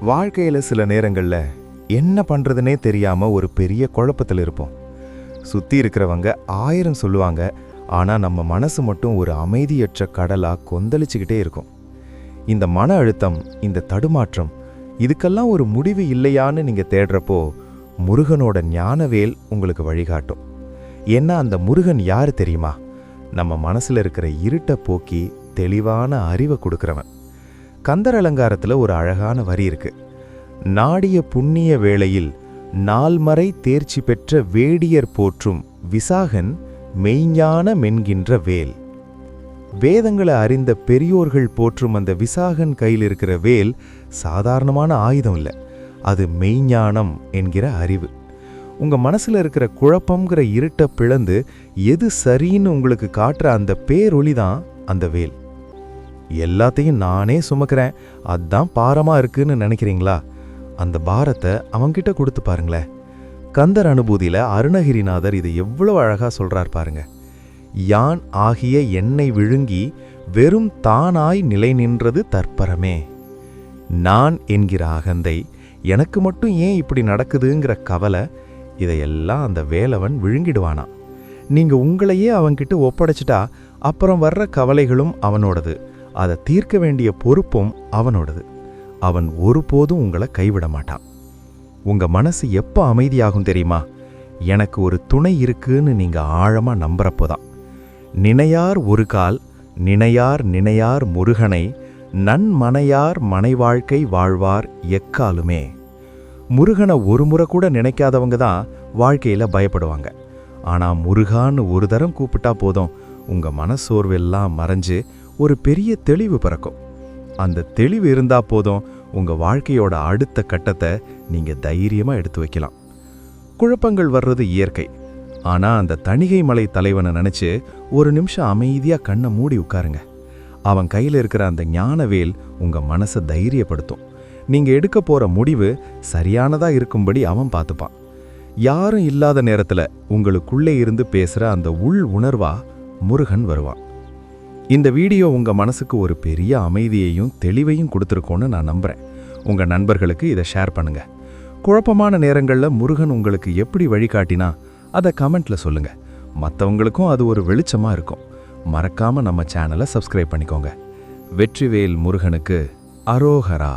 வாழ்க்கையில சில நேரங்கள்ல என்ன பண்றதுனே தெரியாம ஒரு பெரிய குழப்பத்தில் இருப்போம். சுத்தி இருக்கிறவங்க 1000 சொல்லுவாங்க, ஆனா நம்ம மனசு மட்டும் ஒரு அமைதியற்ற கடலா கொந்தளிச்சுக்கிட்டே இருக்கும். இந்த மன அழுத்தம், இந்த தடுமாற்றம், இதுக்கெல்லாம் ஒரு முடிவு இல்லையான்னு நீங்க தேடுறப்போ முருகனோட ஞானவேல் உங்களுக்கு வழிகாட்டும். ஏன்னா அந்த முருகன் யாரு தெரியுமா? நம்ம மனசுல இருக்கிற இருட்டை போக்கி தெளிவான அறிவை கொடுக்கிறவன். கந்தர் அலங்காரத்துல ஒரு அழகான வரி இருக்கு. நாடிய புண்ணிய வேளையில் நால்மறை தேர்ச்சி பெற்ற வேடியர் போற்றும் விசாகன் மெய்ஞான மென்கின்ற வேல். வேதங்களை அறிந்த பெரியோர்கள் போற்றும் அந்த விசாகன் கையில் இருக்கிற வேல் சாதாரணமான ஆயுதம் இல்லை, அது மெய்ஞானம் என்கிற அறிவு. உங்க மனசுல இருக்கிற குழப்பம்ங்கிற இருட்டை பிளந்து எது சரின்னு உங்களுக்கு காட்டுற அந்த பேரொளி தான் அந்த வேல். எல்லாத்தையும் நானே சுமக்கிறேன், அதான் பாரமா இருக்குன்னு நினைக்கிறீங்களா? அந்த பாரத்தை அவன்கிட்ட கொடுத்து பாருங்களேன். கந்தர் அனுபூதியில அருணகிரிநாதர் இதை எவ்வளவு அழகா சொல்றார் பாருங்க. யான் ஆகிய என்னை விழுங்கி வெறும் தானாய் நிலை நின்றது தற்பரமே. நான் என்கிற அகந்தை, எனக்கு மட்டும் ஏன் இப்படி நடக்குதுங்கிற கவலை, இதையெல்லாம் அந்த வேலவன் விழுங்கிடுவானா. நீங்க உங்களையே அவன்கிட்ட ஒப்படைச்சிட்டா அப்புறம் வர்ற கவலைகளும் அவனோடது, அதை தீர்க்க வேண்டிய பொறுப்பும் அவனோடது. அவன் ஒருபோதும் உங்களை கைவிட மாட்டான். உங்க மனசு எப்போ அமைதியாகும் தெரியுமா? எனக்கு ஒரு துணை இருக்குன்னு நீங்க ஆழமா நம்புறப்போதான். நினையார் ஒரு கால் நினையார் நினையார் முருகனை நன்மனையார் மனை வாழ்க்கை வாழ்வார் எக்காலுமே. முருகனை ஒரு முறை கூட நினைக்காதவங்க தான் வாழ்க்கையில பயப்படுவாங்க. ஆனா முருகான்னு ஒரு தரம் கூப்பிட்டா போதும், உங்க மனசோர்வெல்லாம் மறைஞ்சு ஒரு பெரிய தெளிவு பிறக்கும். அந்த தெளிவு இருந்தா போதும், உங்க வாழ்க்கையோட அடுத்த கட்டத்தை நீங்க தைரியமா எடுத்து வைக்கலாம். குழப்பங்கள் வர்றது இயற்கை. ஆனா அந்த தணிகை மலை தலைவனை நினைச்சு ஒரு நிமிஷம் அமைதியா கண்ணை மூடி உட்காருங்க. அவன் கையில இருக்கிற அந்த ஞானவேல் உங்க மனசை தைரியப்படுத்தும். நீங்க எடுக்க போற முடிவு சரியானதா இருக்கும்படி அவன் பார்த்துப்பான். யாரும் இல்லாத நேரத்துல உங்களுக்குள்ளே இருந்து பேசுற அந்த உள் உணர்வா முருகன் வருவான். இந்த வீடியோ உங்க மனசுக்கு ஒரு பெரிய அமைதியையும் தெளிவையும் கொடுத்துருக்கோன்னு நான் நம்புறேன். உங்க நண்பர்களுக்கு இதை ஷேர் பண்ணுங்க. குழப்பமான நேரங்கள்ல முருகன் உங்களுக்கு எப்படி வழிகாட்டினா அதை கமெண்ட்ல சொல்லுங்க. மற்றவங்களுக்கும் அது ஒரு வெளிச்சமா இருக்கும். மறக்காம நம்ம சேனலை சப்ஸ்கிரைப் பண்ணிக்கோங்க. வெற்றிவேல் முருகனுக்கு அரோகரா.